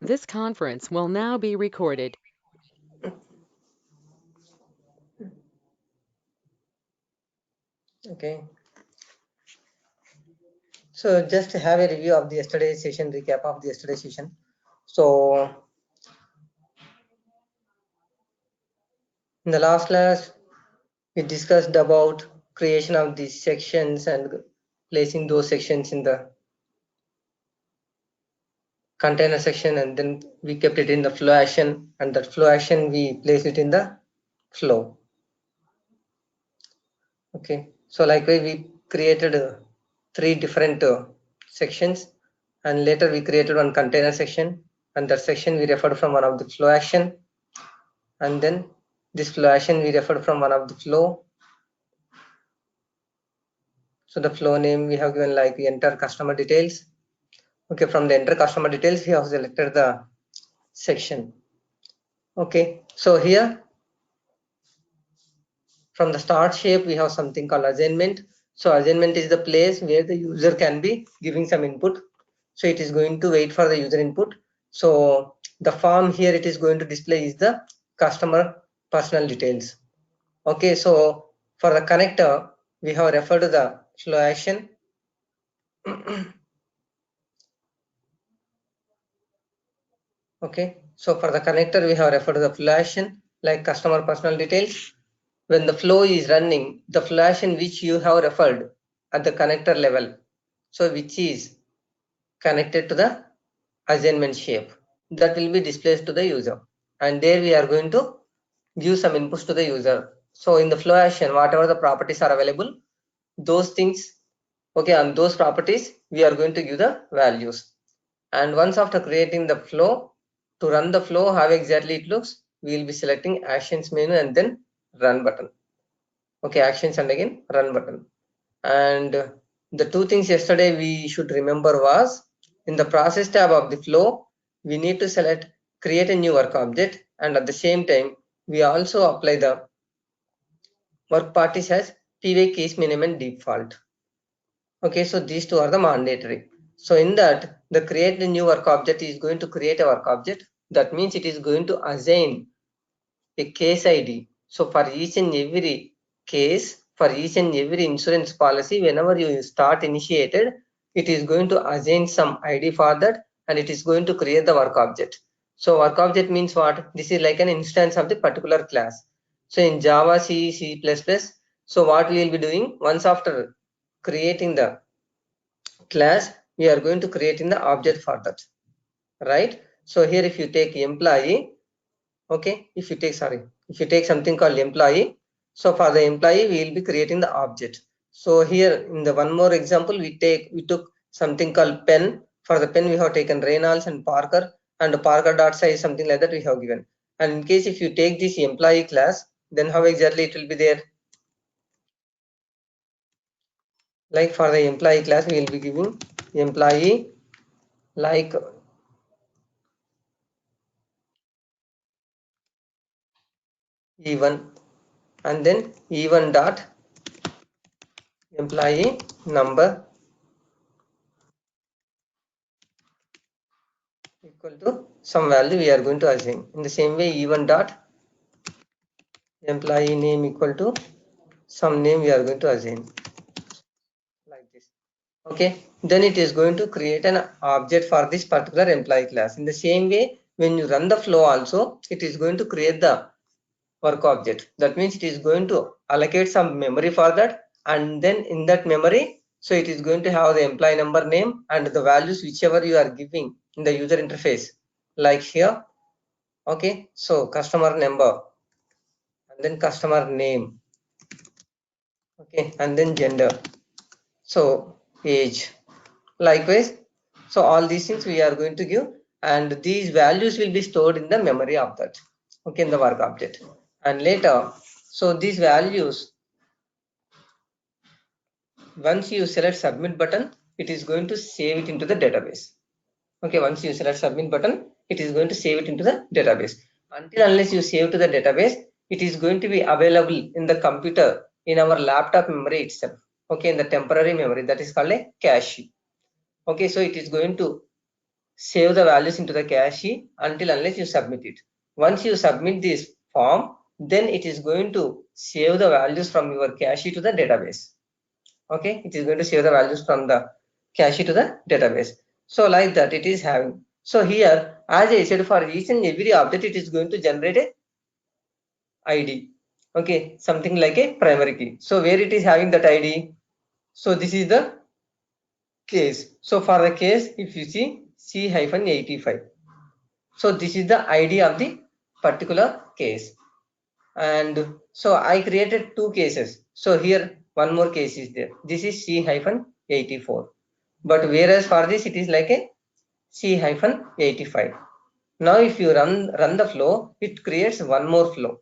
This conference will now be recorded. Okay. So just to have a review of the yesterday's session, recap of the yesterday's session. So in the last class, we discussed about creation of these sections and placing those sections in the container section, and then we kept it in the flow action, and that flow action we place it in the flow. Okay, so likewise we created 3 different sections, and later we created one container section, and that section we referred from one of the flow action, and then this flow action we referred from one of the flow. So the flow name we have given like enter customer details. Okay, from the enter customer details we have selected the section. Okay, so here from the start shape we have something called assignment. So assignment is the place where the user can be giving some input. So it is going to wait for the user input. So the form here it is going to display is the customer personal details. Okay, so for the connector we have referred to the flow action. Okay, so for the connector we have referred to the flow action like customer personal details. When the flow is running, the flow action which you have referred at the connector level, so which is connected to the assignment shape, that will be displayed to the user, and there we are going to give some inputs to the user. So in the flow action, whatever the properties are available, those things, okay, on those properties we are going to give the values. And once after creating the flow, to run the flow how exactly it looks, we will be selecting actions menu and then run button. Okay, actions and again run button. And the 2 things yesterday we should remember was, in the process tab of the flow we need to select create a new work object, and at the same time we also apply the work parties as py case minimum and default. Okay, so these two are the mandatory. So in that, the create a new work object is going to create a work object. That means it is going to assign a case ID. So for each and every case, for each and every insurance policy, whenever you start initiated, it is going to assign some ID for that, and it is going to create the work object. So work object means what? This is like an instance of the particular class. So in Java, C, C++, so what we will be doing, once after creating the class, we are going to create in the object for that, right? So here if you take employee, okay, if you take something called employee, so for the employee we will be creating the object. So here in the one more example we took something called pen. For the pen we have taken Reynolds and Parker, and Parker dot size something like that we have given. And in case if you take this employee class, then how exactly it will be there? Like for the employee class we will be giving employee like E1, and then E1 dot employee number equal to some value we are going to assign. In the same way, E1 dot employee name equal to some name we are going to assign, like this. Okay, then it is going to create an object for this particular employee class. In the same way, when you run the flow also, it is going to create the work object. That means it is going to allocate some memory for that, and then in that memory, so it is going to have the employee number, name, and the values whichever you are giving in the user interface, like here. Okay, so customer number, and then customer name, okay, and then gender, so age, likewise. So all these things we are going to give, and these values will be stored in the memory of that, okay, in the work object. And later, so these values, once you select submit button, it is going to save it into the database. Okay, once you select submit button, it is going to save it into the database. Until unless you save to the database, it is going to be available in the computer, in our laptop memory itself. Okay, in the temporary memory, that is called a cache. Okay, so it is going to save the values into the cache until unless you submit it. Once you submit this form, then it is going to save the values from your cache to the database. Okay, it is going to save the values from the cache to the database. So like that it is having. So here, as I said, for each and every object, it is going to generate a ID. Okay, something like a primary key. So where it is having that ID? So this is the case. So for the case, if you see C-85. So this is the ID of the particular case. And so I created two cases. So here one more case is there. This is C-84. But whereas for this it is like a C-85. Now if you run the flow, it creates one more flow,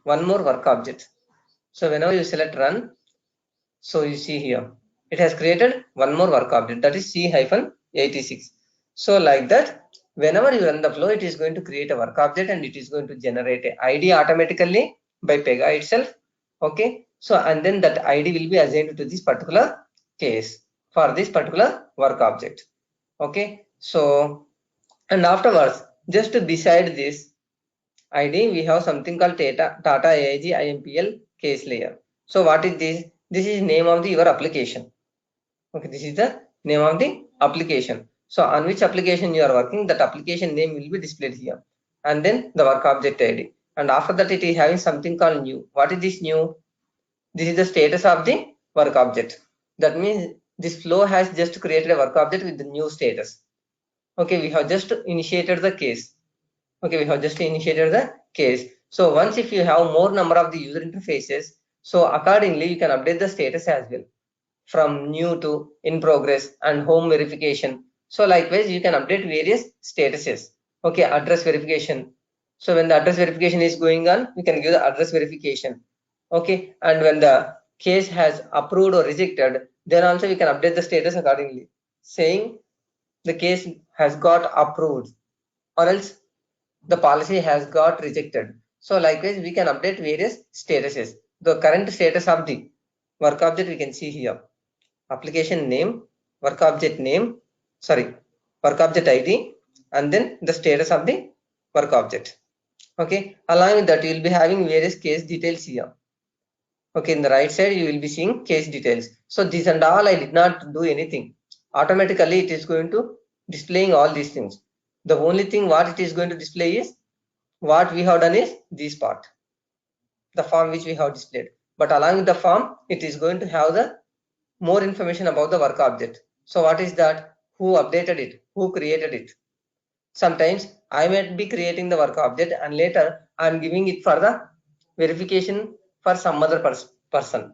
one more work object. So whenever you select run, so you see here, it has created one more work object, that is C-86. So like that, whenever you run the flow, it is going to create a work object and it is going to generate a ID automatically by Pega itself. Okay. So and then that ID will be assigned to this particular case for this particular work object. Okay. So and afterwards, just beside this ID, we have something called Tata AIG IMPL case layer. So what is this? This is name of your application. Okay, this is the name of the application. So on which application you are working, that application name will be displayed here. And then the work object ID. And after that, it is having something called new. What is this new? This is the status of the work object. That means this flow has just created a work object with the new status. Okay, we have just initiated the case. Okay, we have just initiated the case. So once if you have more number of the user interfaces, so accordingly you can update the status as well, from new to in progress and home verification. So likewise you can update various statuses. Okay, address verification. So when the address verification is going on, we can give the address verification. Okay, and when the case has approved or rejected, then also we can update the status accordingly, saying the case has got approved or else the policy has got rejected. So likewise, we can update various statuses. The current status of the work object we can see here. Application name, work object name, work object ID, and then the status of the work object. Okay, along with that, you will be having various case details here. Okay, in the right side, you will be seeing case details. So this and all, I did not do anything. Automatically, it is going to displaying all these things. The only thing what it is going to display is what we have done is this part, the form which we have displayed. But along with the form, it is going to have the more information about the work object. So what is that? Who updated it? Who created it? Sometimes I might be creating the work object and later I am giving it for the verification for some other person.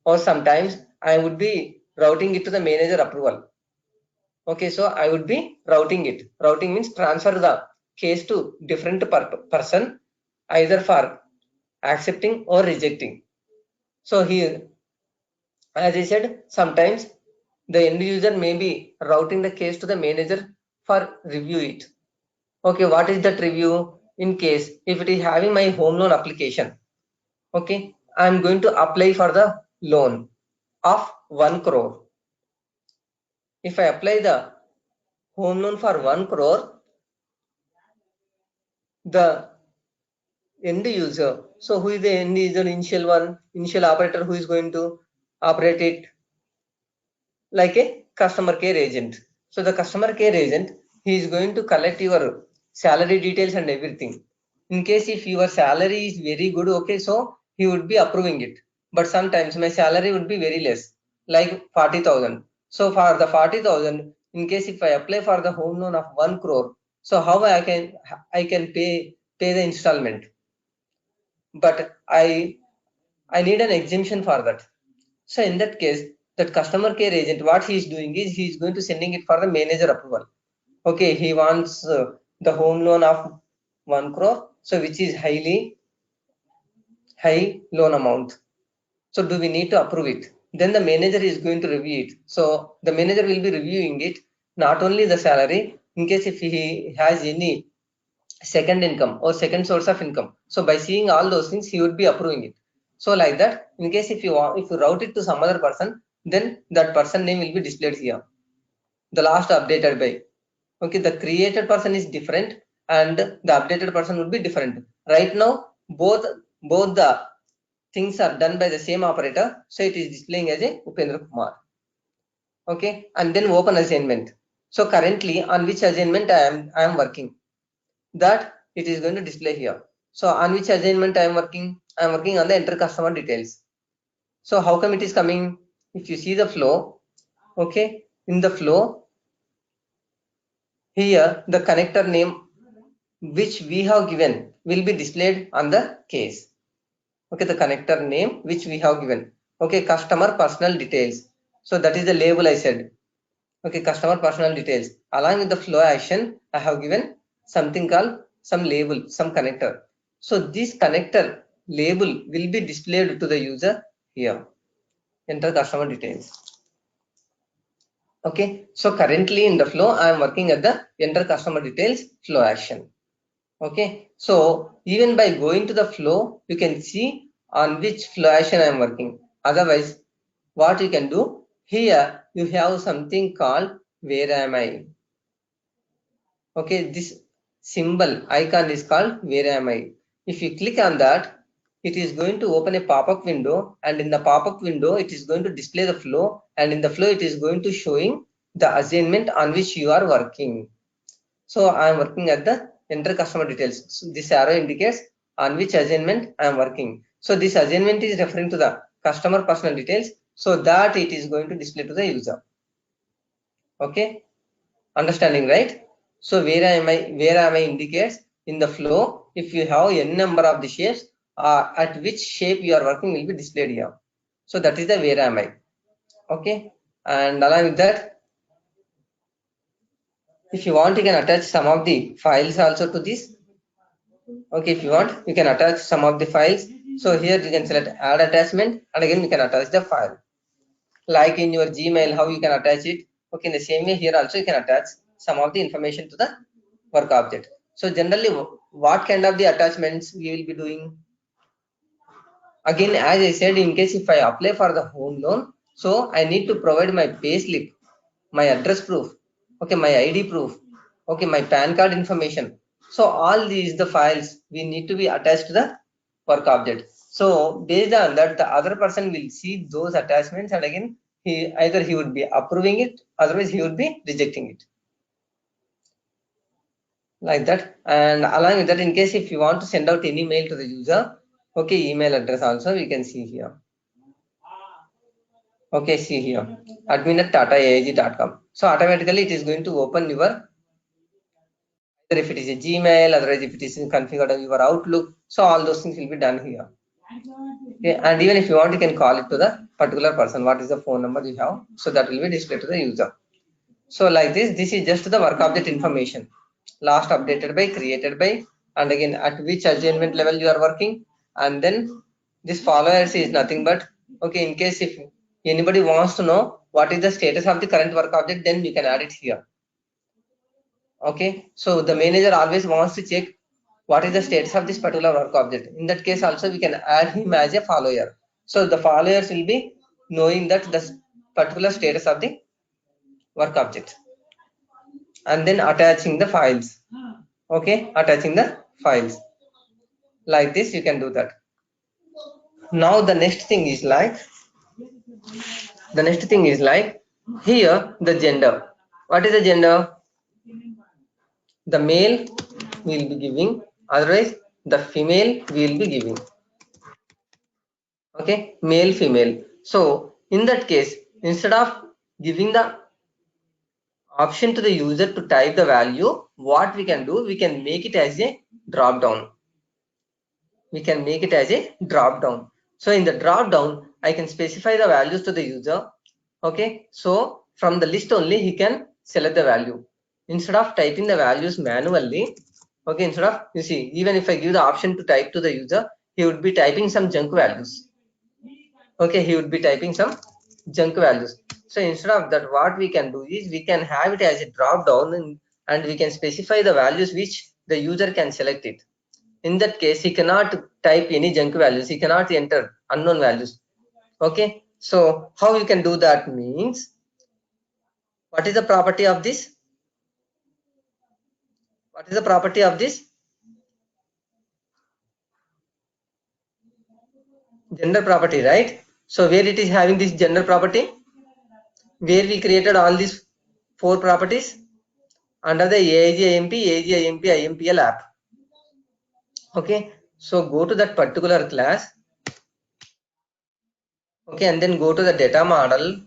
Or sometimes I would be routing it to the manager approval. Okay, so I would be routing it. Routing means transfer the case to different person, either for accepting or rejecting. So here, as I said, sometimes the end user may be routing the case to the manager for review it. Okay, what is that review? In case if it is having my home loan application, okay, I am going to apply for the loan of 1 crore. If I apply the home loan for 1 crore, the end user, so who is the end user? Initial operator who is going to operate it, like a customer care agent. So the customer care agent, he is going to collect your salary details and everything. In case if your salary is very good, okay, so he would be approving it. But sometimes my salary would be very less, like 40,000. So for the 40,000, in case if I apply for the home loan of 1 crore, so how I can pay the installment? But I need an exemption for that. So in that case, that customer care agent, what he is doing is he is going to sending it for the manager approval. Okay, he wants the home loan of 1 crore, so which is high loan amount. So do we need to approve it? Then the manager is going to review it. So the manager will be reviewing it, not only the salary, in case if he has any second income or second source of income. So by seeing all those things, he would be approving it. So like that, in case if you route it to some other person, then that person name will be displayed here. The last updated by. Okay, the created person is different and the updated person would be different. Right now, both the things are done by the same operator, so it is displaying as a Upendra Kumar. Okay, and then open assignment. So currently on which assignment I am working, that it is going to display here. So on which assignment I am working on the enter customer details. So how come it is coming? If you see the flow, okay, in the flow here the connector name which we have given will be displayed on the case. Okay, the connector name which we have given. Okay, customer personal details. So that is the label I said. Okay, customer personal details. Along with the flow action, I have given something called some label, some connector. So this connector label will be displayed to the user here. Enter customer details. Okay, so currently in the flow, I am working at the enter customer details flow action. Okay, so even by going to the flow, you can see on which flow action I am working. Otherwise, what you can do here, you have something called where am I. Okay, this symbol icon is called where am I. If you click on that, it is going to open a pop-up window, and in the pop-up window, it is going to display the flow, and in the flow, it is going to showing the assignment on which you are working. So I am working at the enter customer details. So this arrow indicates on which assignment I am working. So this assignment is referring to the customer personal details, so that it is going to display to the user. Okay, understanding, right? So where am I indicates in the flow, if you have n number of the shapes, at which shape you are working will be displayed here. So that is the where am I. Okay, and along with that, if you want, you can attach some of the files also to this. Okay, if you want, you can attach some of the files. So here you can select add attachment, and again you can attach the file. Like in your Gmail, how you can attach it. Okay, in the same way here also you can attach some of the information to the work object. So generally, what kind of the attachments we will be doing? Again, as I said, in case if I apply for the home loan, so I need to provide my pay slip, my address proof, okay, my ID proof, okay, my PAN card information. So all these the files we need to be attached to the work object. So based on that, the other person will see those attachments, and again he would be approving it, otherwise he would be rejecting it. Like that. And along with that, in case if you want to send out any mail to the user, okay, email address also we can see here. Okay, see here, admin@tataaig.com. So automatically it is going to open your, either if it is a Gmail, otherwise if it is configured on your Outlook. So all those things will be done here. Okay, and even if you want, you can call it to the particular person. What is the phone number you have? So that will be displayed to the user. So like this is just the work object information. Last updated by, created by, and again at which assignment level you are working, and then this followers is nothing but, okay, in case if anybody wants to know what is the status of the current work object, then you can add it here. Okay, so the manager always wants to check what is the status of this particular work object. In that case also we can add him as a follower. So the followers will be knowing that the particular status of the work object, and then attaching the files. Okay, attaching the files like this, you can do that. Now the next thing is like here the gender. What is the gender? The male will be giving, otherwise the female will be giving. Okay, male female. So in that case, instead of giving the option to the user to type the value, what we can do, we can make it as a drop down. So in the drop down, I can specify the values to the user. Okay, so from the list only he can select the value instead of typing the values manually. Okay, instead of, you see, even if I give the option to type to the user, he would be typing some junk values. Okay, he would be typing some junk values. So instead of that, what we can do is we can have it as a drop down, and we can specify the values which the user can select it. In that case, he cannot type any junk values, he cannot enter unknown values. Okay, so how you can do that means, what is the property of this? What is the property of this? Gender property, right? So where it is having this gender property? Where we created all these 4 properties? Under the AIGIMP, AIGIMP, IMPL app. Okay, so go to that particular class. Okay, and then go to the data model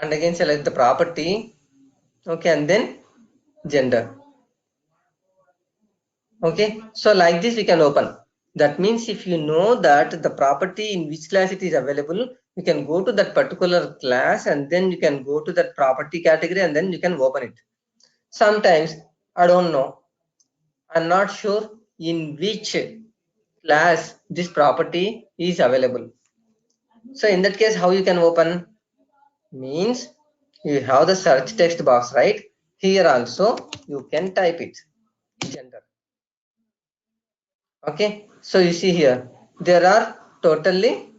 and again select the property. Okay, and then gender. Okay, so like this we can open. That means if you know that the property in which class it is available, you can go to that particular class and then you can go to that property category and then you can open it. Sometimes I don't know, I'm not sure in which class this property is available. So in that case, how you can open? Means you have the search text box, right? Here also you can type it, gender. Okay, so you see here there are totally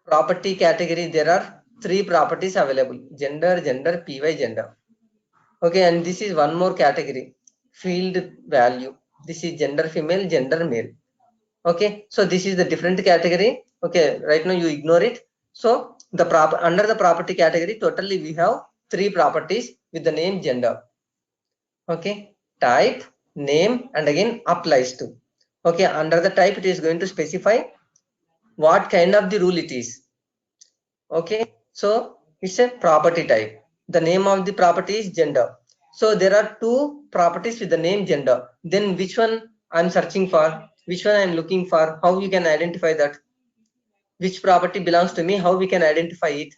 property category, there are 3 properties available: gender, gender, py, gender. Okay, and this is one more category, field value. This is gender female, gender male. Okay, so this is the different category. Okay, right now you ignore it. So the under the property category totally we have 3 properties with the name gender. Okay, type, name, and again applies to. Okay, under the type it is going to specify what kind of the rule it is. Okay, so it's a property type. The name of the property is gender. So there are 2 properties with the name gender. Then which one I'm searching for, which one I'm looking for, how you can identify that, which property belongs to me, how we can identify it,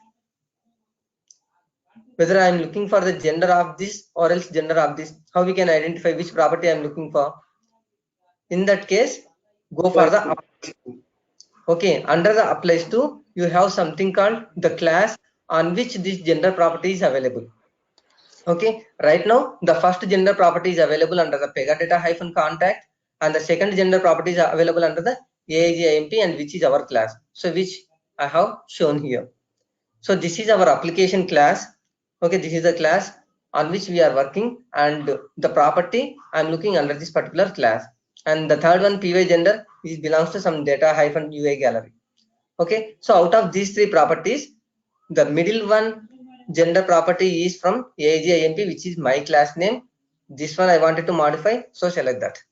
whether I'm looking for the gender of this or else gender of this, how we can identify which property I'm looking for. In that case, go for the applies to. Okay, under the applies to, you have something called the class on which this gender property is available. Okay, right now the first gender property is available under the pegadata-contact and the second gender property is available under the AIGIMP and which is our class. So which I have shown here. So this is our application class. Okay, this is the class on which we are working and the property I'm looking under this particular class. And the third one, py gender, is belongs to some data-UI gallery. Okay, so out of these 3 properties, the middle one gender property is from AIGIMP, which is my class name. This one I wanted to modify, so select that.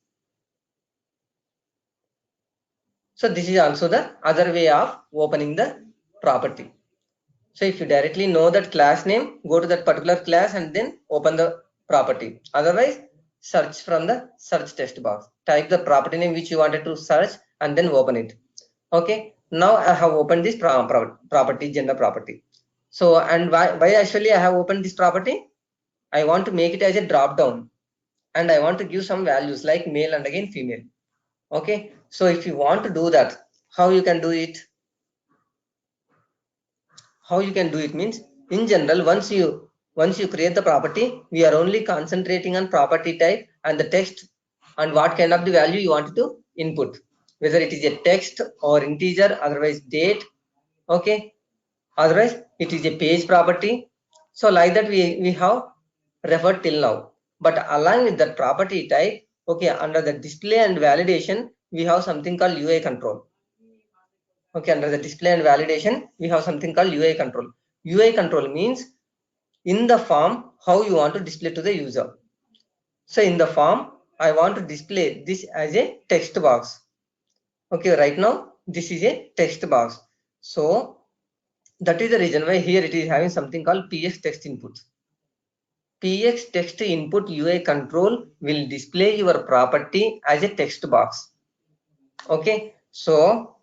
So this is also the other way of opening the property. So if you directly know that class name, go to that particular class and then open the property. Otherwise, search from the search text box. Type the property name which you wanted to search and then open it. Okay, now I have opened this property, gender property. So, and why actually I have opened this property? I want to make it as a drop down and I want to give some values like male and again female. Okay, so if you want to do that, how you can do it? How you can do it means, in general, once you create the property, we are only concentrating on property type and the text and what kind of the value you want to input, whether it is a text or integer, otherwise date. Okay, otherwise it is a page property. So like that we have referred till now, but along with that property type, okay, under the display and validation we have something called UI control. Okay, under the display and validation, we have something called UI control. UI control means in the form how you want to display to the user. So in the form, I want to display this as a text box. Okay, right now this is a text box. So that is the reason why here it is having something called PX text input. PX text input UI control will display your property as a text box. Okay, so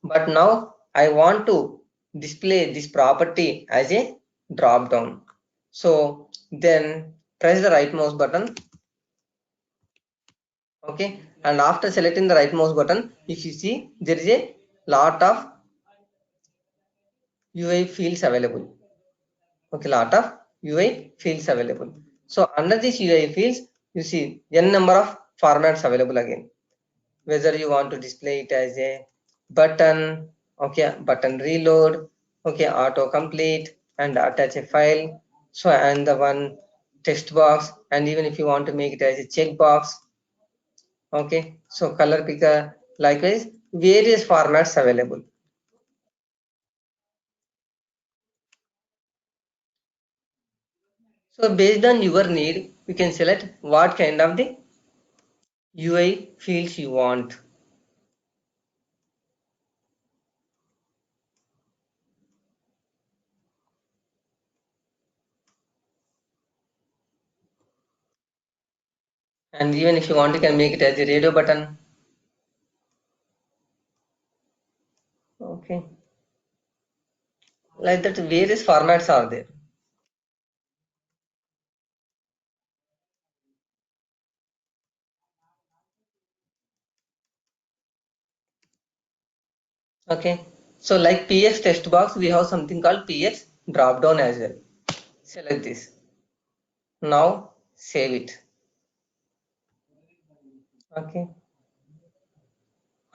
but now I want to display this property as a drop down. So then press the right mouse button. Okay, and after selecting the right mouse button, if you see there is a lot of UI fields available. Okay, lot of UI fields available. So under this UI fields, you see n number of formats available again. Whether you want to display it as a button, okay, button reload, okay, auto complete and attach a file. So and the one text box, and even if you want to make it as a check box. Okay, so color picker, likewise various formats available. So based on your need, you can select what kind of the UI fields you want. And even if you want, you can make it as a radio button. Okay, like that various formats are there. Okay, so like PX text box, we have something called PX drop down as well. Select this. Now save it. Okay,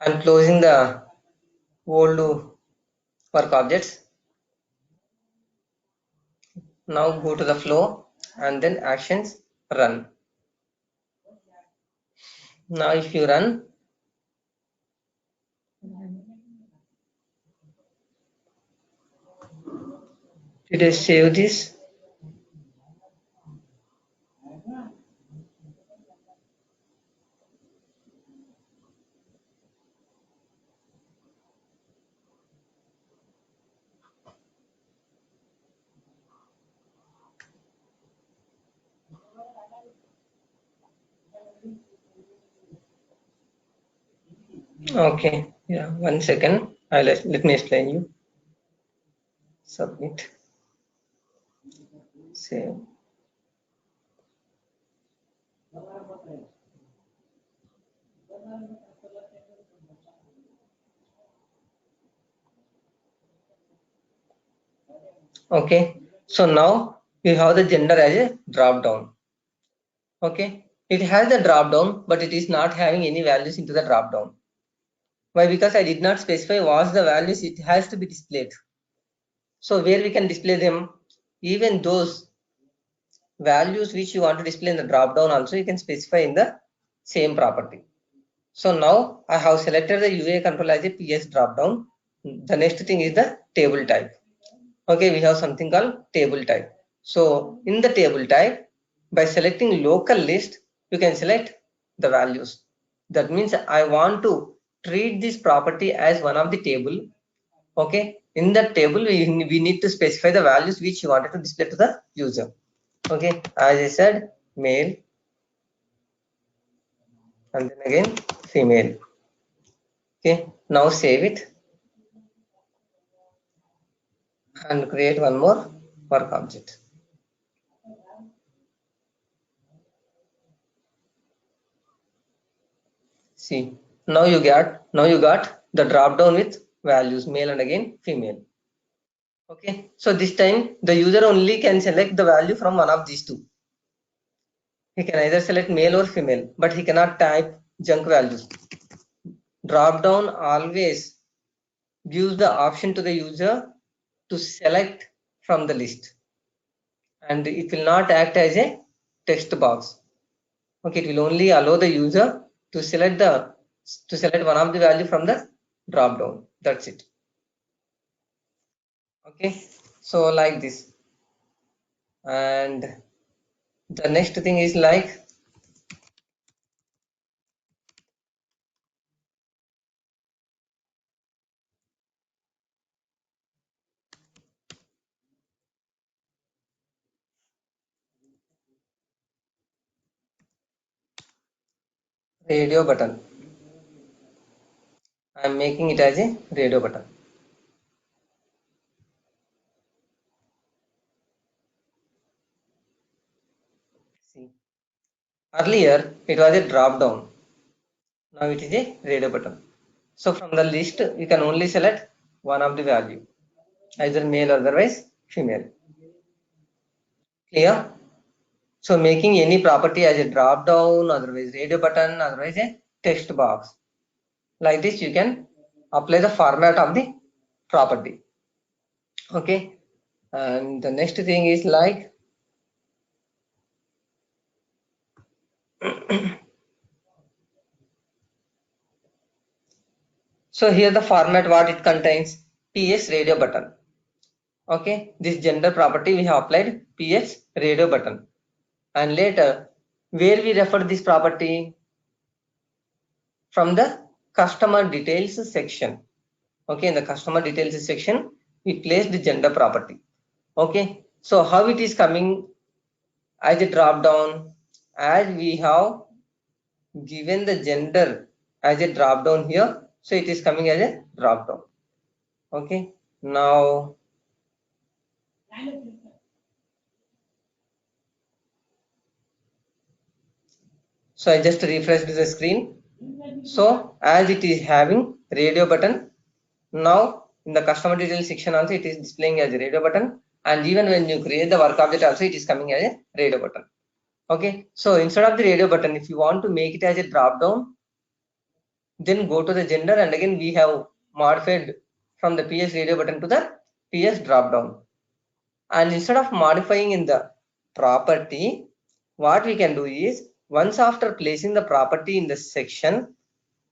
I'm closing the old work objects. Now go to the flow and then actions, run. Now if you run, did I save this? Okay, yeah, 1 second. Let me explain you. Submit, save. Okay, so now you have the gender as a drop down. Okay, it has the drop down, but it is not having any values into the drop down. Why? Because I did not specify what the values it has to be displayed. So where we can display them, even those values which you want to display in the drop down also you can specify in the same property. So now I have selected the UA control as a PS drop down. The next thing is the table type. Okay, we have something called table type. So in the table type, by selecting local list, you can select the values. That means I want to treat this property as one of the table. Okay, in that table we need to specify the values which you wanted to display to the user. Okay, as I said, male and then again female. Okay, now save it and create one more work object. See, now you got the drop down with values male and again female. Okay, so this time the user only can select the value from one of these two. He can either select male or female, but he cannot type junk values. Drop down always gives the option to the user to select from the list, and it will not act as a text box. Okay, it will only allow the user to select one of the value from the drop down. That's it. Okay, so like this. And the next thing is like radio button. I am making it as a radio button. See, earlier it was a drop down. Now it is a radio button. So from the list you can only select one of the value, either male or otherwise female. Clear? So making any property as a drop down, otherwise radio button, otherwise a text box. Like this you can apply the format of the property. Okay, and the next thing is like So here the format what it contains, PS radio button. Okay, this gender property we have applied PS radio button, and later where we refer this property, from the customer details section. Okay, in the customer details section we place the gender property. Okay, so how it is coming as a drop down, as we have given the gender as a drop down here, so it is coming as a drop down. Okay, now so I just refreshed the screen. So as it is having radio button, now in the customer details section also it is displaying as a radio button, and even when you create the work object also it is coming as a radio button. Okay, so instead of the radio button, if you want to make it as a drop down, then go to the gender, and again we have modified from the PS radio button to the PS drop down. And instead of modifying in the property, what we can do is, once after placing the property in the section,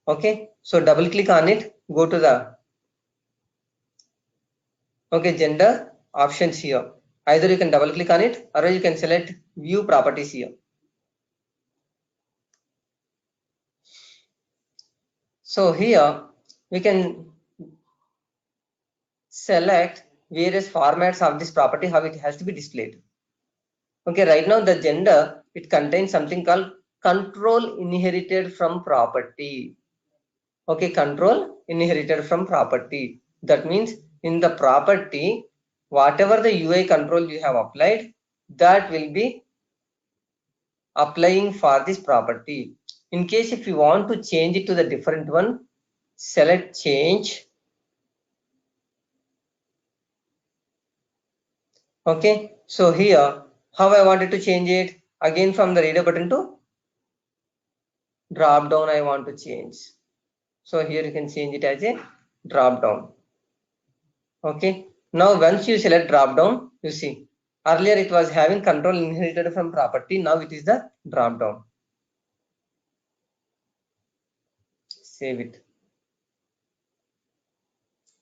okay, so double click on it, go to the gender options here. Either you can double click on it, or you can select view properties here. So here we can select various formats of this property, how it has to be displayed. Okay, right now the gender, it contains something called control inherited from property. Okay, control inherited from property. That means in the property, whatever the UI control you have applied, that will be applying for this property. In case if you want to change it to the different one, select change. Okay, so here how I wanted to change it, again from the radio button to drop down I want to change. So here you can change it as a drop down. Okay, now once you select drop down, you see earlier it was having control inherited from property, now it is the drop down. Save it.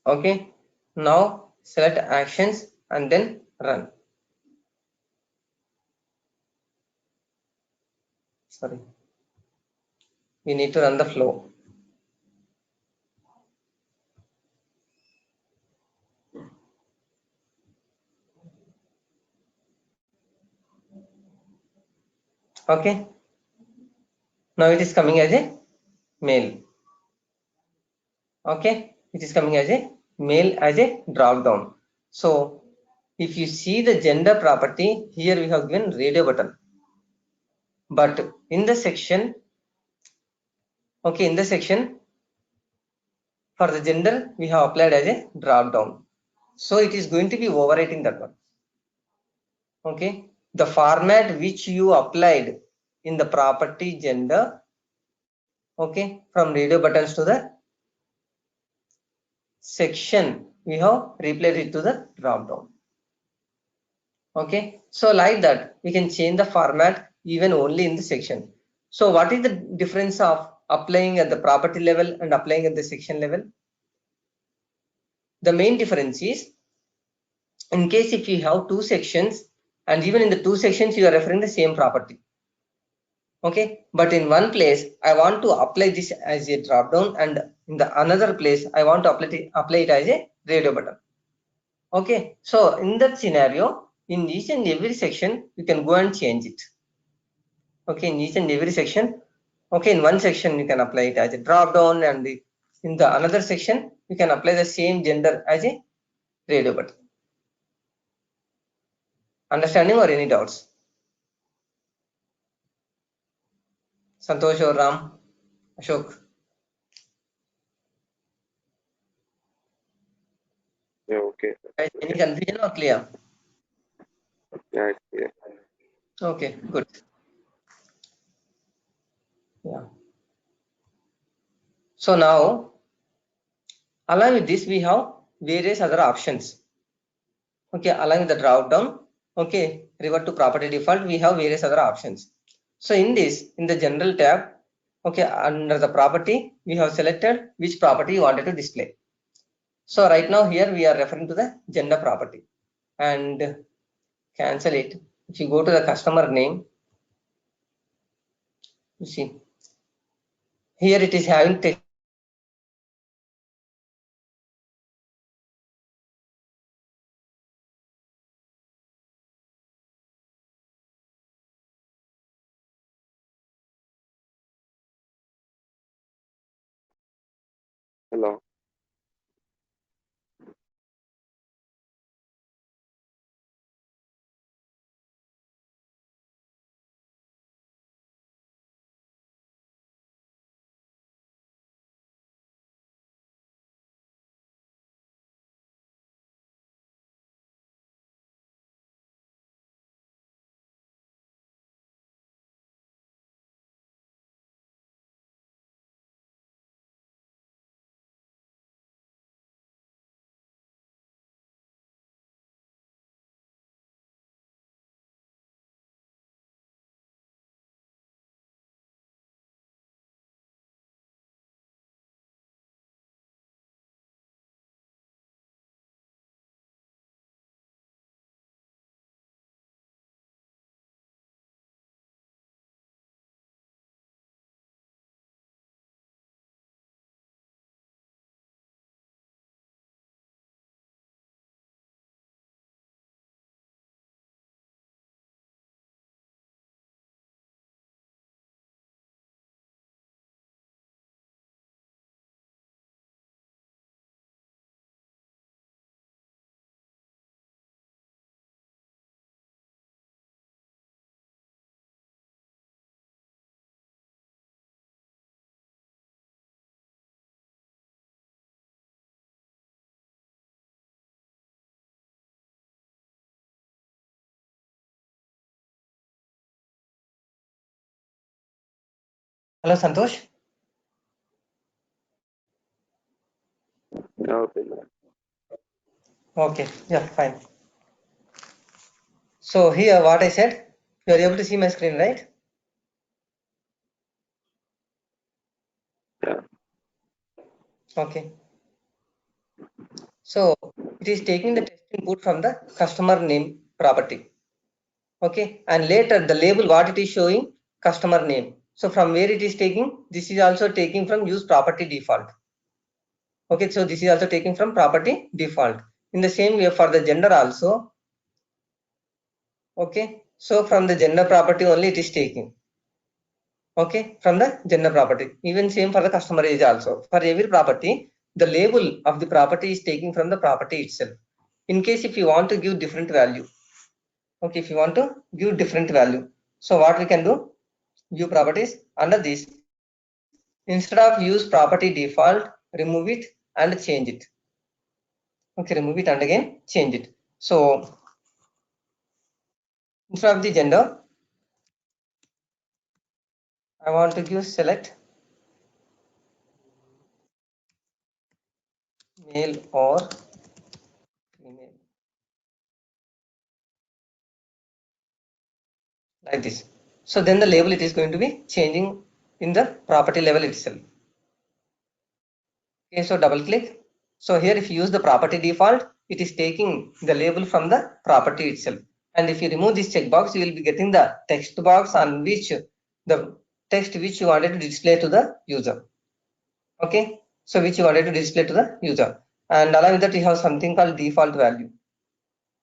Okay, now select actions and then run. Sorry, we need to run the flow. Okay, now it is coming as a male. Okay, it is coming as a male as a drop down. So if you see the gender property, here we have given radio button, but in the section, okay, in the section for the gender we have applied as a drop down, so it is going to be overwriting that one. Okay, the format which you applied in the property gender, okay, from radio buttons to the section we have replaced it to the drop down. Okay, so like that we can change the format even only in the section. So what is the difference of applying at the property level and applying at the section level? The main difference is, in case if you have two sections, and even in the two sections you are referring the same property, okay, but in one place I want to apply this as a drop down, and in the another place I want to apply it as a radio button. Okay, so in that scenario, in each and every section you can go and change it. Okay, in each and every section, okay, in one section you can apply it as a drop down, and in the another section you can apply the same gender as a radio button. Understanding or any doubts? Santosh or Ram, Ashok? Yeah, okay. Any confusion or clear? Yeah, yeah. Okay, good. Yeah. So now, along with this, we have various other options. Okay, along with the drop down, okay, revert to property default, we have various other options. So in this, in the general tab, okay, under the property, we have selected which property you wanted to display. So right now here we are referring to the gender property and cancel it. If you go to the customer name, you see here it is having text. Hello. Hello, Santosh. Okay. Okay, yeah, fine. So here what I said, you are able to see my screen, right? Yeah. Okay. So it is taking the text input from the customer name property. Okay, and later the label what it is showing customer name. So from where it is taking, this is also taking from use property default. Okay, so this is also taking from property default. In the same way for the gender also. Okay, so from the gender property only it is taking. Okay, from the gender property. Even same for the customer age also. For every property, the label of the property is taking from the property itself. In case if you want to give different value, okay, if you want to give different value, so what we can do, view properties, under this, instead of use property default, remove it and change it. Okay, remove it and again change it. So instead of the gender, I want to give select male or female, like this. So then the label it is going to be changing in the property level itself. Okay, so double click. So here if you use the property default, it is taking the label from the property itself. And if you remove this checkbox, you will be getting the text box on which the text which you wanted to display to the user. Okay, so which you wanted to display to the user. And along with that, you have something called default value.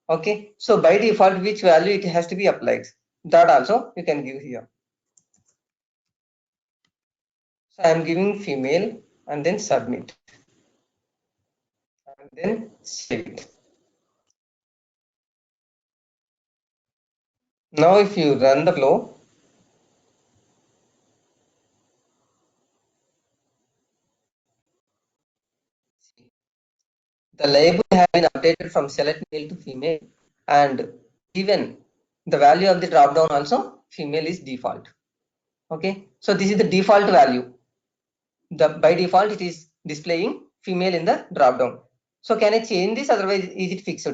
Okay, so by default, which value it has to be applied. That also you can give here. So I am giving female and then submit and then save it. Now if you run the flow, the label has been updated from select male to female, and even the value of the drop down also female is default. Okay, so this is the default value. The by default it is displaying female in the drop down. So can I change this, otherwise is it fixed?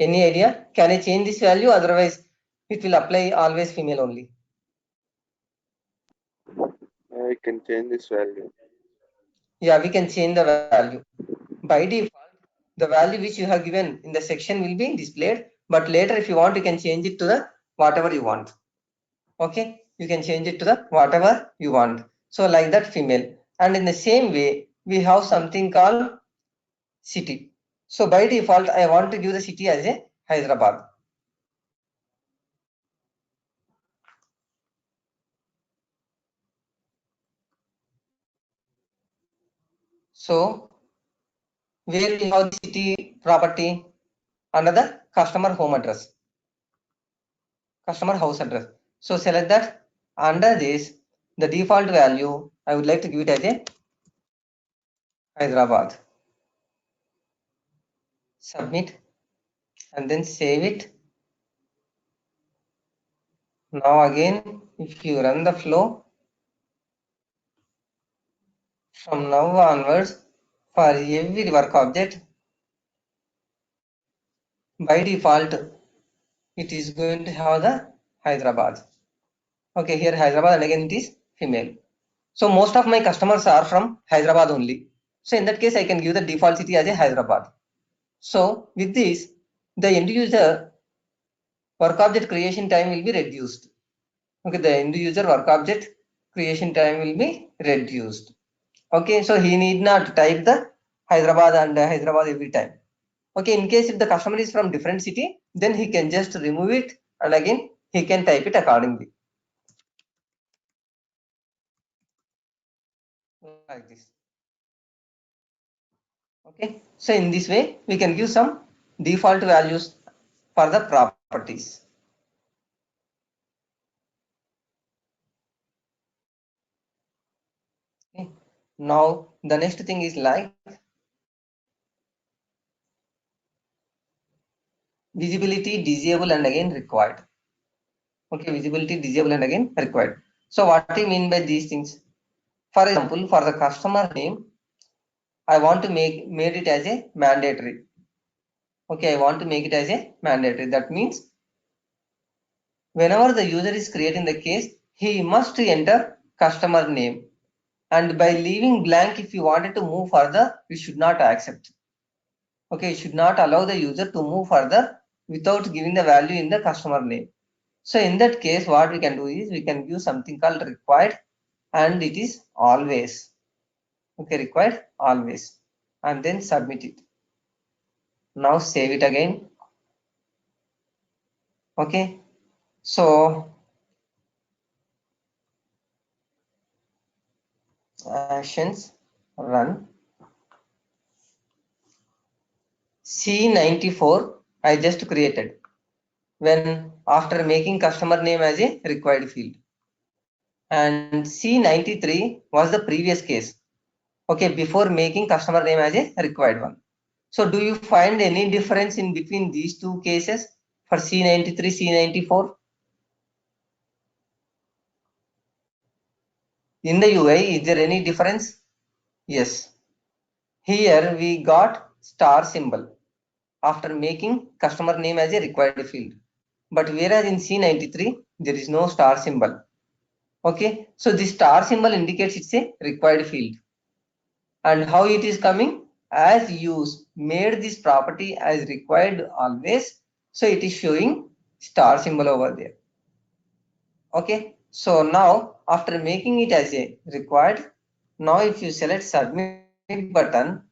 Any idea? Can I change this value? Otherwise, it will apply always female only. I can change this value. Yeah, we can change the value. By default, the value which you have given in the section will be displayed, but later if you want, you can change it to the whatever you want. Okay, you can change it to the whatever you want. So like that female. And in the same way, we have something called city. So by default, I want to give the city as a Hyderabad. So where we have the city property under the customer home address, customer house address. So select that. Under this, the default value, I would like to give it as a Hyderabad. Submit and then save it. Now again, if you run the flow, from now onwards, for every work object, by default, it is going to have the Hyderabad. Okay, here Hyderabad and again it is female. So most of my customers are from Hyderabad only. So in that case, I can give the default city as a Hyderabad. So with this, the end user work object creation time will be reduced. Okay, the end user work object creation time will be reduced. Okay, so he need not type the Hyderabad and Hyderabad every time. Okay, in case if the customer is from different city, then he can just remove it and again he can type it accordingly. Like this. Okay, so in this way we can give some default values for the properties. Okay. Now the next thing is like visibility disable and again required. Okay, visibility disable and again required. So what do you mean by these things? For example, for the customer name, I want to made it as a mandatory. Okay, I want to make it as a mandatory. That means whenever the user is creating the case, he must enter customer name. And by leaving blank, if you wanted to move further, you should not accept. Okay, you should not allow the user to move further without giving the value in the customer name. So in that case, what we can do is we can give something called required and it is always. Okay, required always and then submit it. Now save it again. Okay, so actions run C94 I just created when after making customer name as a required field, and C93 was the previous case. Okay, before making customer name as a required one. So do you find any difference in between these two cases for C93, C94? In the UI, is there any difference? Yes. Here we got star symbol after making customer name as a required field. But whereas in C93, there is no star symbol. Okay, so the star symbol indicates it's a required field. And how it is coming? As you made this property as required always, so it is showing star symbol over there. Okay, so now after making it as a required, now if you select submit button,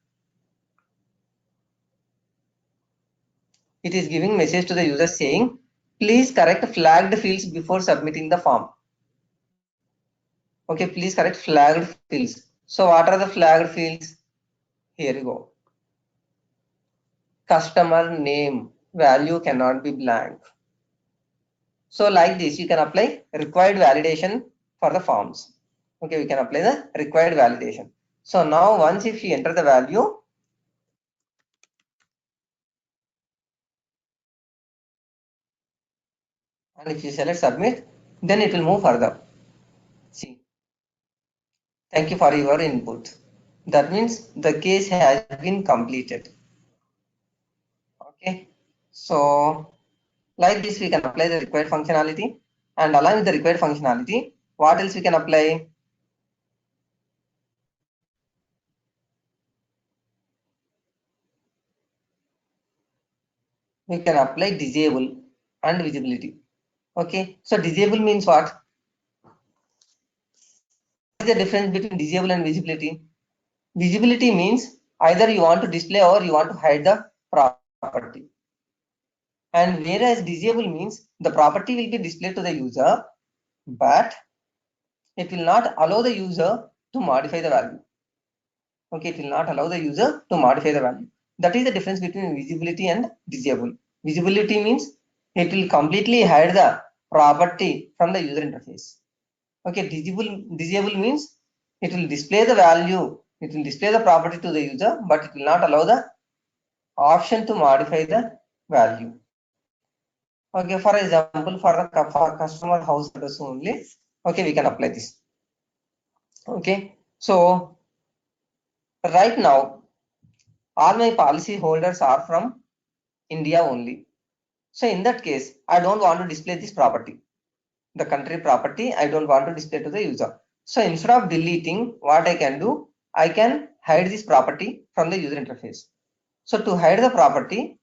it is giving message to the user saying, please correct flagged fields before submitting the form. Okay, please correct flagged fields. So what are the flagged fields? Here you go. Customer name value cannot be blank. So like this, you can apply required validation for the forms. Okay, we can apply the required validation. So now once if you enter the value, and if you select submit, then it will move further. See, thank you for your input. That means the case has been completed. Okay, So like this we can apply the required functionality, and along with the required functionality, what else we can apply? We can apply disable and visibility. Okay, so disable means what? What is the difference between disable and visibility? Visibility means either you want to display or you want to hide the property, and whereas disable means the property will be displayed to the user, but it will not allow the user to modify the value. Okay, it will not allow the user to modify the value. That is the difference between visibility and disable. Visibility means it will completely hide the property from the user interface. Okay, disable means it will display the value, it will display the property to the user, but it will not allow the option to modify the value. Okay, for example, for customer house address only, okay, we can apply this. Okay, so right now all my policy holders are from India only. So in that case, I don't want to display this property, the country property. I don't want to display to the user. So instead of deleting, what I can do, I can hide this property from the user interface. So to hide the property,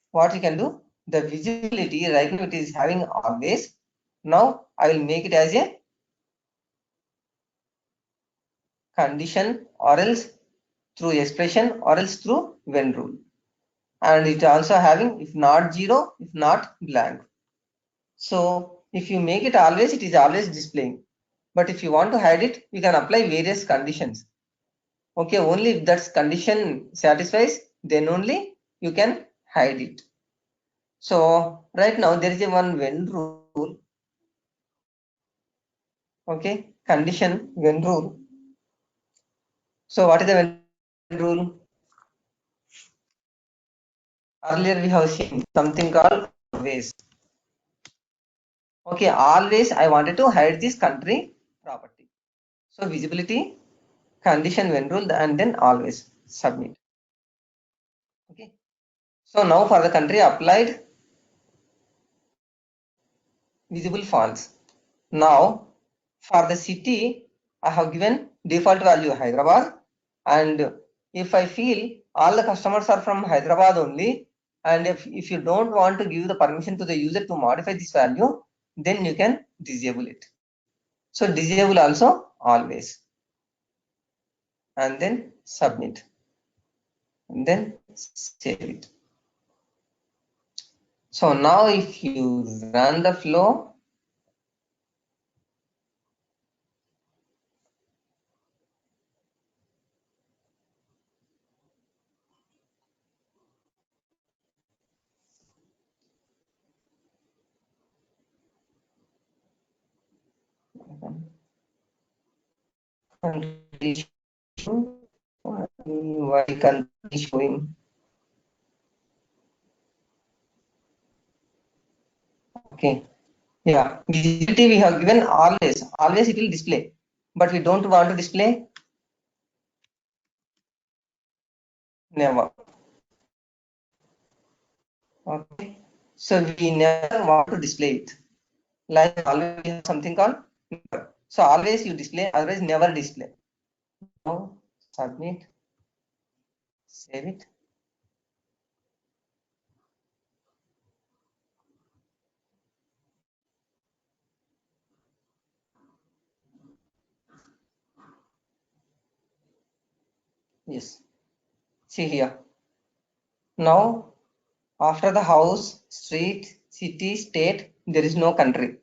what you can do, the visibility right now it is having always. Now I will make it as a condition, or else through expression, or else through when rule, and it also having if not 0, if not blank. So if you make it always, it is always displaying, but if you want to hide it, you can apply various conditions. Okay, only if that condition satisfies, then only you can hide it. So right now there is a one when rule. Okay, condition when rule. So what is the when rule? Earlier we have seen something called always. Okay, always I wanted to hide this country property. So visibility, condition when rule, and then always submit. Okay, so now for the country applied visible false. Now for the city, I have given default value Hyderabad, and if I feel all the customers are from Hyderabad only, and if you don't want to give the permission to the user to modify this value, then you can disable it. So disable also always, and then submit, and then save it. So now if you run the flow, why can't be showing? Okay, yeah, visibility we have given always it will display, but we don't want to display never. Okay, so we never want to display it. Like always we have something called never. So always you display, always never display. Now submit, save it. Yes, see here. Now after the house, street, city, state, there is no country.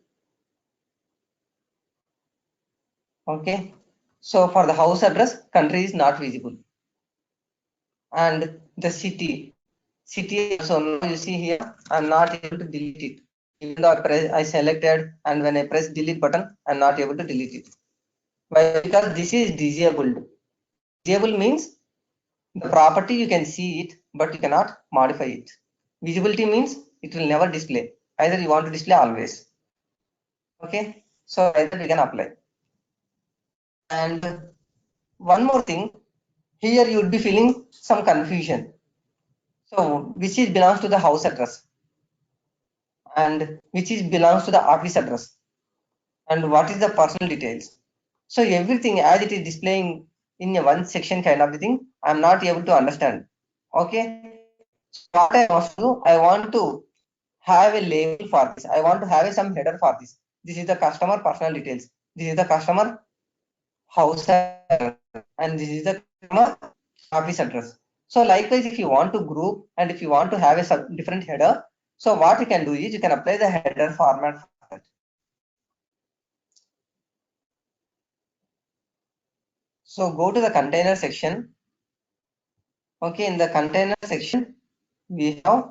Okay, so for the house address, country is not visible, and the city also. Now you see here, I'm not able to delete it, even though I selected, and when I press delete button, I'm not able to delete it. Why? Because this is disabled. Disable means the property you can see it, but you cannot modify it. Visibility means it will never display, either you want to display always. Okay, so either we can apply. And one more thing, here you would be feeling some confusion. So which is belongs to the house address and which is belongs to the office address and what is the personal details. So everything as it is displaying in a one section kind of the thing, I'm not able to understand. Okay. So what I want to do, I want to have a label for this. I want to have some header for this. This is the customer personal details. This is the customer house address, and this is the customer office address. So likewise, if you want to group and if you want to have a different header, so what you can do is you can apply the header format for that. So go to the container section. Okay, in the container section, we have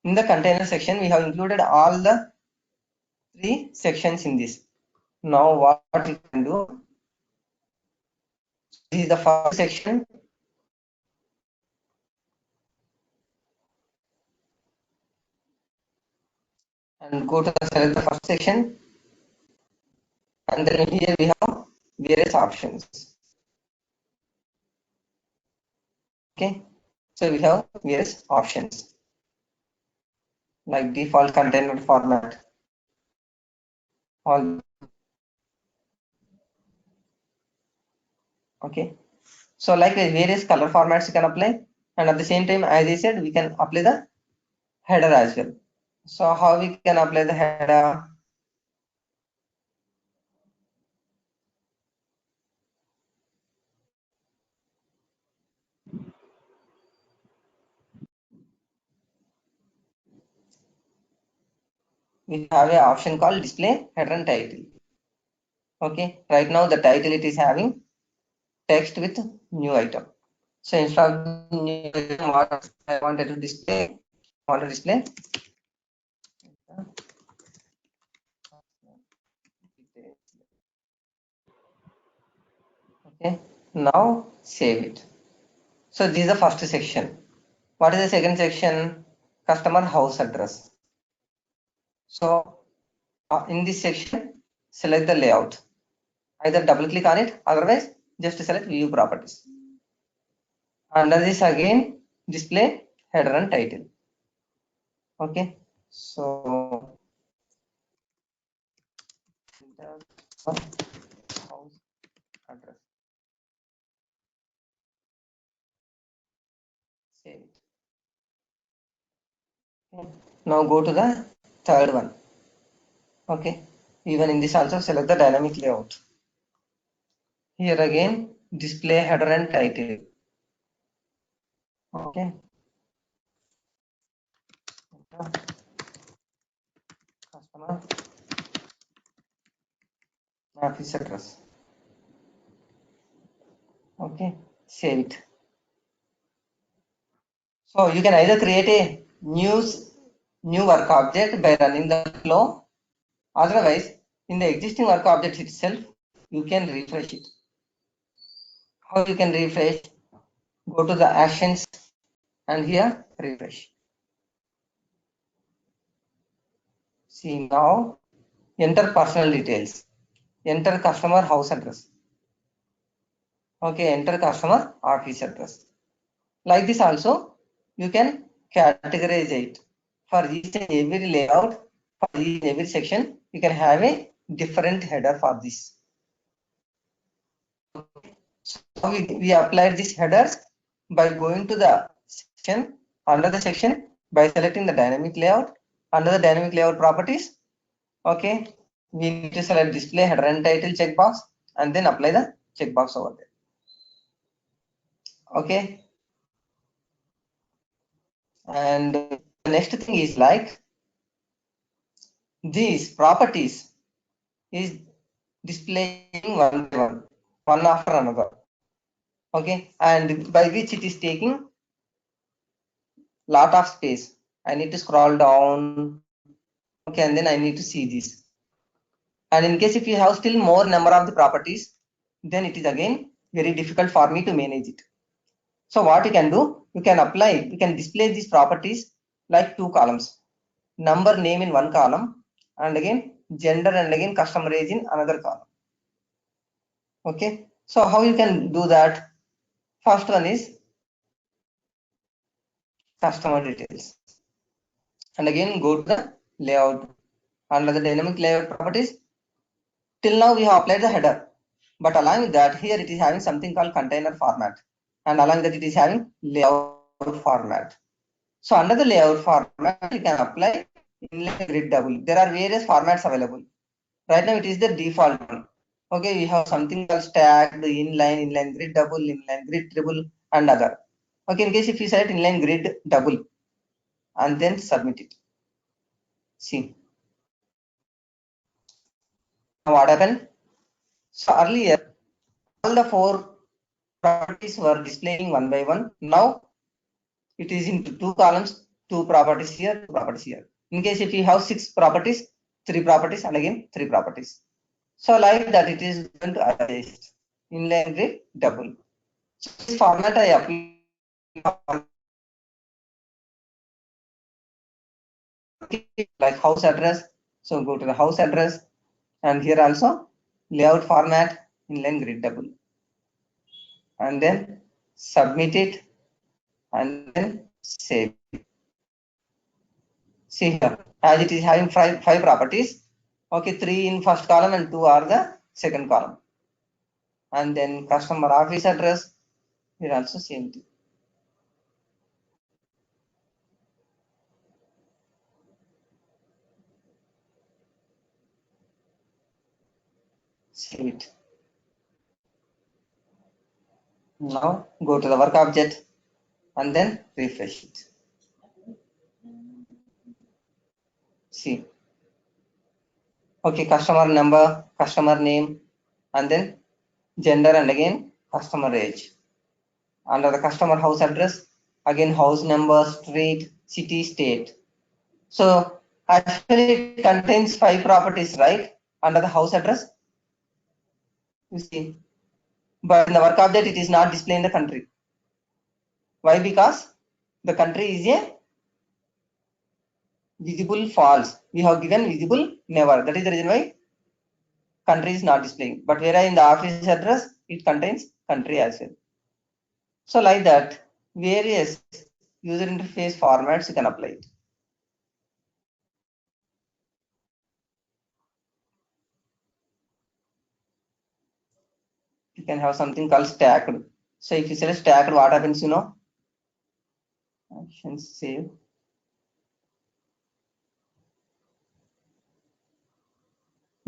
in the container section, we have included all the 3 sections in this. Now what you can do, this is the first section. And go to the select the first section, and then here we have various options. Okay, so we have various options like default container format. All okay. So like various color formats you can apply, and at the same time, as I said, we can apply the header as well. So how we can apply the header? We have an option called display header and title. Okay, right now the title it is having text with new item. So instead of new item, what I wanted to display, okay, now save it. So this is the first section. What is the second section? Customer house address. So in this section, select the layout. Either double click on it, otherwise just select view properties. Under this again, display header and title. Okay, so house address. Save it. Okay. Now go to the third one. Okay, even in this also select the dynamic layout. Here again, display header and title. Okay. Customer office address. Okay, save it. So you can either create a new work object by running the flow. Otherwise, in the existing work object itself, you can refresh it. How you can refresh? Go to the actions and here refresh. See now, enter personal details. Enter customer house address. Okay, enter customer office address. Like this also, you can categorize it. For each and every layout, for each and every section, you can have a different header for this. So we applied these headers by going to the section, under the section, by selecting the dynamic layout, under the dynamic layout properties. Okay, we need to select display header and title checkbox and then apply the checkbox over there. Okay, and the next thing is like these properties is displaying one by one after another. Okay, and by which it is taking lot of space. I need to scroll down. Okay, and then I need to see this. And in case if you have still more number of the properties, then it is again very difficult for me to manage it. So what you can do, you can apply, you can display these properties like 2 columns. number name in one column, and again gender and again customer age in another column. Okay, so how you can do that? First one is customer details, and again go to the layout. Under the dynamic layout properties, till now we have applied the header, but along with that, here it is having something called container format, and along that it is having layout format. So under the layout format, you can apply inline grid double. There are various formats available. Right now it is the default one. Okay, we have something called stacked, inline, inline grid double, inline grid triple, and other. Okay, in case if you select inline grid double and then submit it. See. Now what happened? So earlier all the 4 properties were displaying one by one. Now it is into 2 columns, 2 properties here, 2 properties here. In case if you have 6 properties, 3 properties, and again 3 properties. So like that it is going to adjust inline grid double. So this format I apply like house address. So go to the house address, and here also layout format inline grid double, and then submit it, and then save. See here, as it is having five properties. Okay, 3 in first column and 2 are the second column. And then customer office address, here also same thing. Save it. Now go to the work object and then refresh it. See. Okay, customer number, customer name, and then gender, and again customer age. Under the customer house address, again house number, street, city, state. So actually it contains 5 properties, right? Under the house address, you see. But in the work object, it is not displaying the country. Why? Because the country is a visible false. We have given visible never. That is the reason why country is not displaying. But whereas in the office address, it contains country as well. So like that, various user interface formats you can apply it. You can have something called stacked. So if you select stacked, what happens, you know? Action save.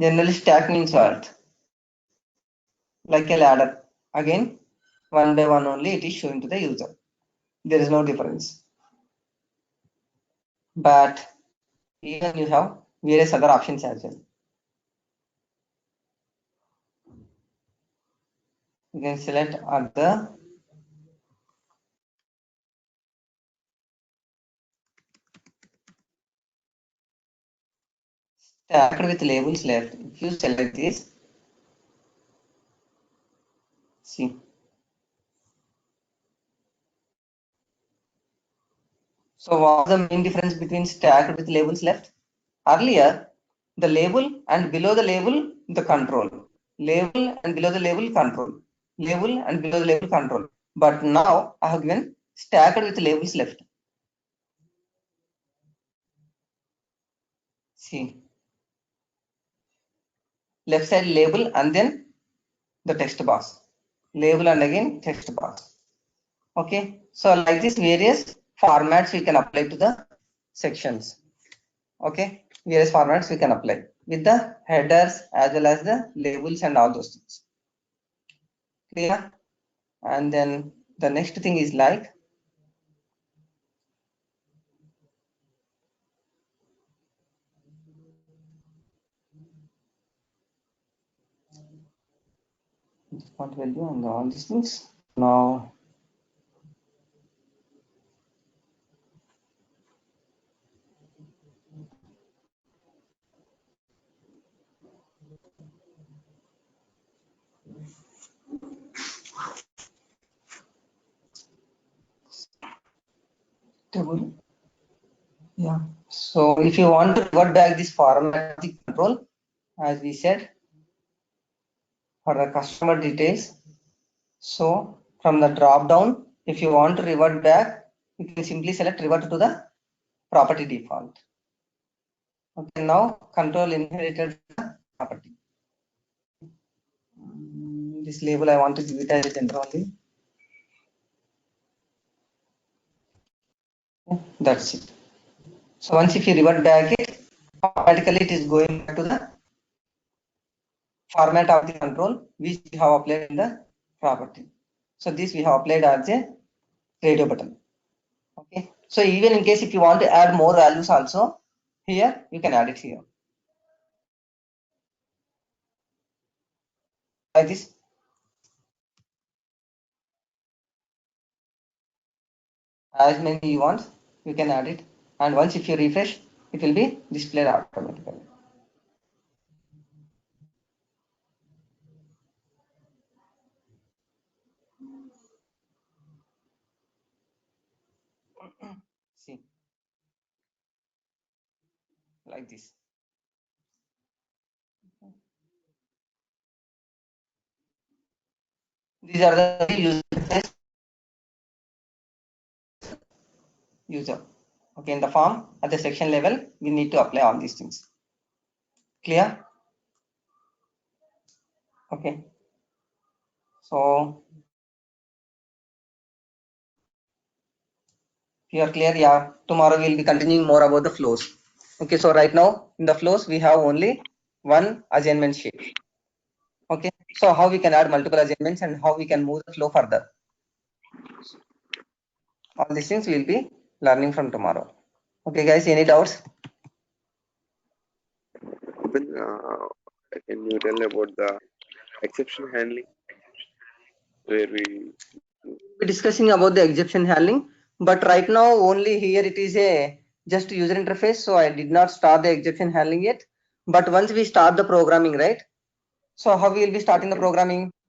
Generally stack means what? Like a ladder. Again, one by one only it is showing to the user. There is no difference. But even you have various other options as well. You can select other. Stacked with labels left. If you select this, see. So what's the main difference between stacked with labels left? Earlier, the label and below the label, the control. Label and below the label, control. Label and below the label, control. But now I have given stacked with labels left. See. Left side label and then the text box. Label and again text box. Okay. So like this various formats we can apply to the sections. Okay. Various formats we can apply with the headers as well as the labels and all those things. Clear? And then the next thing is like what value and all these things. Now table. Yeah. So if you want to revert back this format of the control, as we said, for the customer details. So from the drop down, if you want to revert back, you can simply select revert to the property default. Okay, now control inherited from the property. This label I want to give it as a gender only. That's it. So once if you revert back it, automatically it is going back to the format of the control which we have applied in the property. So this we have applied as a radio button. Okay. So even in case if you want to add more values also, here you can add it here. Like this. As many you want, you can add it. And once if you refresh, it will be displayed automatically. See, like this. These are the user. Okay, in the form at the section level, we need to apply all these things. Clear? Okay. So if you are clear, yeah. Tomorrow we'll be continuing more about the flows. Okay, so right now in the flows we have only one assignment sheet. Okay, so how we can add multiple assignments and how we can move the flow further. All these things we'll be learning from tomorrow. Okay, guys, any doubts? Can you tell about the exception handling where we We're discussing about the exception handling, but right now only here it is a just user interface, so I did not start the exception handling yet. But once we start the programming, right? So how we will be starting the programming?